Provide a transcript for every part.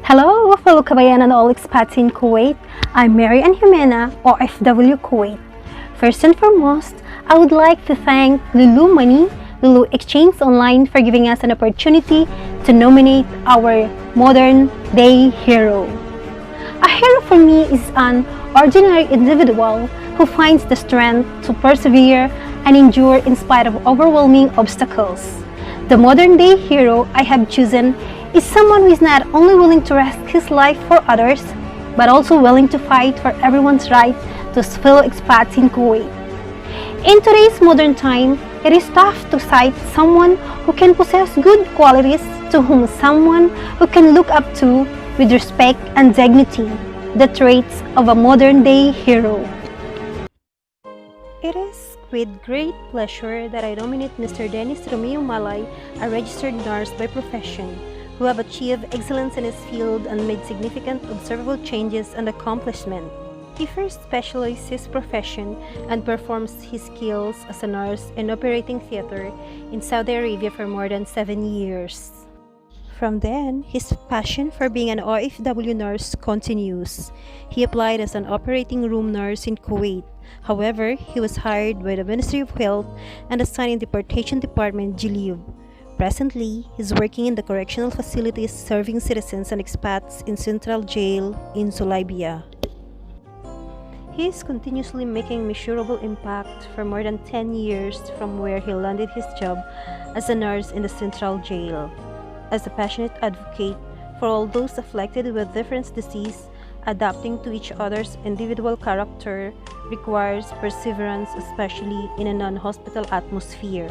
Hello, fellow kabayan and all expats in Kuwait. I'm Mary and Jimena, OFW Kuwait. First and foremost, I would like to thank LuLu Money, LuLu Exchange Online for giving us an opportunity to nominate our modern day hero. A hero for me is an ordinary individual who finds the strength to persevere and endure in spite of overwhelming obstacles. The modern day hero I have chosen is someone who is not only willing to risk his life for others, but also willing to fight for everyone's right to fellow expats in Kuwait. In today's modern time, it is tough to cite someone who can possess good qualities, to whom someone who can look up to with respect and dignity, the traits of a modern day hero. It is with great pleasure that I nominate Mr. Dennis Malay, a registered nurse by profession, who have achieved excellence in his field and made significant observable changes and accomplishment. He first specialized his profession and performs his skills as a nurse in operating theater in Saudi Arabia for more than 7 years. From then, his passion for being an OFW nurse continues. He applied as an operating room nurse in Kuwait. However, he was hired by the Ministry of Health and assigned in the Deportation Department, Jilib. Presently, he's working in the correctional facilities serving citizens and expats in Central Jail in Sulaibiya. He is continuously making measurable impact for more than 10 years from where he landed his job as a nurse in the Central Jail. As a passionate advocate for all those afflicted with different disease, adapting to each other's individual character requires perseverance, especially in a non-hospital atmosphere.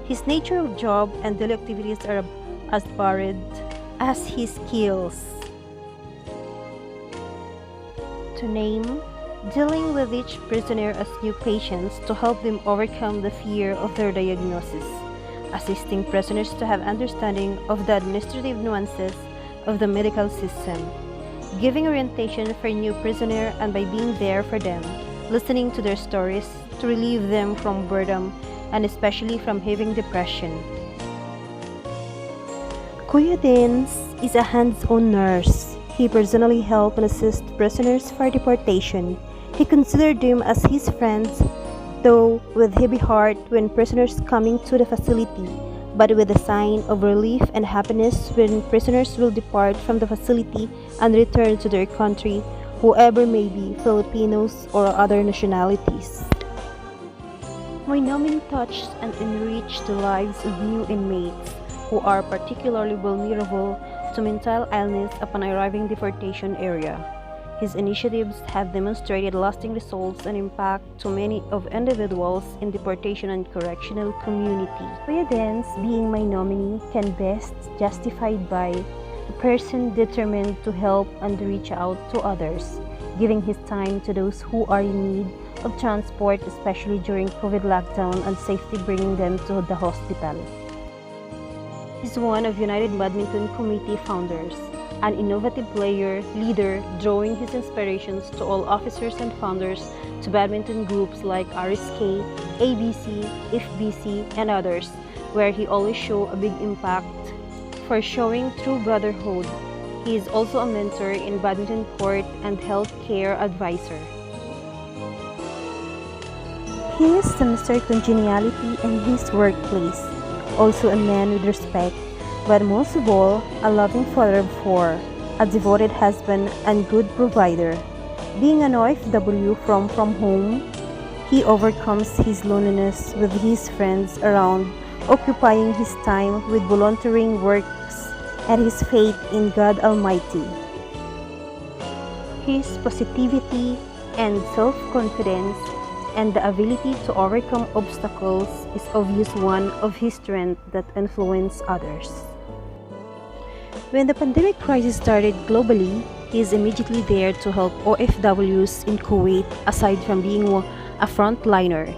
His nature of job and daily activities are as varied as his skills. To name, dealing with each prisoner as new patients to help them overcome the fear of their diagnosis, assisting prisoners to have understanding of the administrative nuances of the medical system, giving orientation for new prisoner and by being there for them, listening to their stories to relieve them from boredom and especially from having depression. Kuya Dennis is a hands-on nurse. He personally helped and assist prisoners for deportation. He considered them as his friends, though with heavy heart when prisoners coming to the facility, but with a sign of relief and happiness when prisoners will depart from the facility and return to their country, whoever may be, Filipinos or other nationalities. My nominee touched and enriched the lives of new inmates who are particularly vulnerable to mental illness upon arriving deportation area. His initiatives have demonstrated lasting results and impact to many of individuals in deportation and correctional community. Kuya Dennis, being my nominee, can best justified by a person determined to help and reach out to others, giving his time to those who are in need of transport, especially during COVID lockdown, and safety bringing them to the hospital. He's one of United Badminton Committee founders, an innovative player, leader, drawing his inspirations to all officers and founders to badminton groups like RSK, ABC, FBC, and others, where he always show a big impact for showing true brotherhood. He is also a mentor in badminton court and health care advisor. He is a Mr. Congeniality in his workplace, also a man with respect, but most of all, a loving father of four, a devoted husband and good provider. Being an OFW from home, he overcomes his loneliness with his friends around, occupying his time with volunteering works and his faith in God Almighty. His positivity and self-confidence and the ability to overcome obstacles is obvious one of his strengths that influence others. When the pandemic crisis started globally, he is immediately there to help OFWs in Kuwait aside from being a frontliner.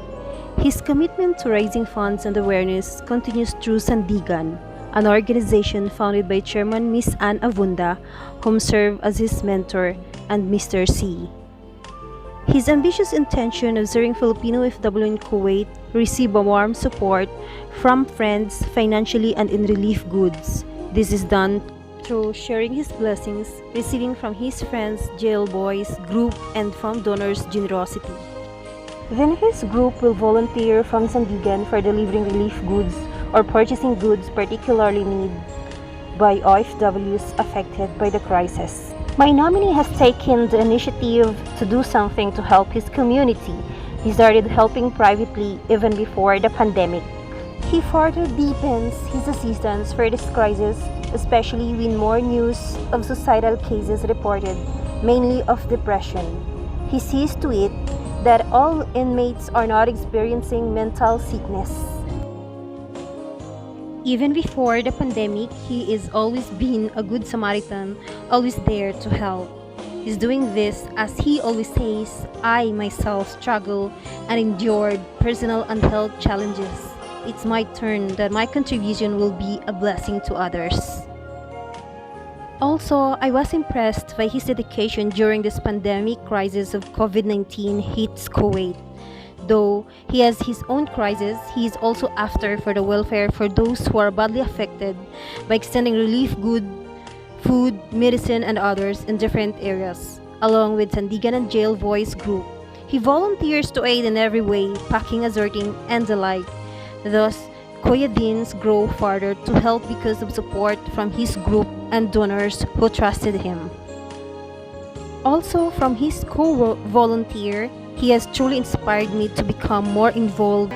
His commitment to raising funds and awareness continues through Sandigan, an organization founded by Chairman Miss Ann Avunda, whom served as his mentor, and Mr. C. His ambitious intention of serving Filipino OFW in Kuwait received a warm support from friends financially and in relief goods. This is done through sharing his blessings, receiving from his friends, jail boys, group, and from donors' generosity. Then his group will volunteer from Sandigan for delivering relief goods or purchasing goods particularly needed by OFWs affected by the crisis. My nominee has taken the initiative to do something to help his community. He started helping privately even before the pandemic. He further deepens his assistance for this crisis, especially when more news of suicidal cases reported, mainly of depression. He sees to it that all inmates are not experiencing mental sickness. Even before the pandemic, he is always been a good Samaritan, always there to help. He's doing this as he always says, I myself struggle and endured personal and health challenges. It's my turn that my contribution will be a blessing to others. Also, I was impressed by his dedication during this pandemic crisis of COVID-19 hits Kuwait. Though he has his own crisis, he is also after for the welfare for those who are badly affected by extending relief goods, food, medicine, and others in different areas. Along with Sandigan and Jail Voice Group, he volunteers to aid in every way, packing, assorting, and the like. Thus, Kuya Dins grow further to help because of support from his group and donors who trusted him. Also, from his co-volunteer, he has truly inspired me to become more involved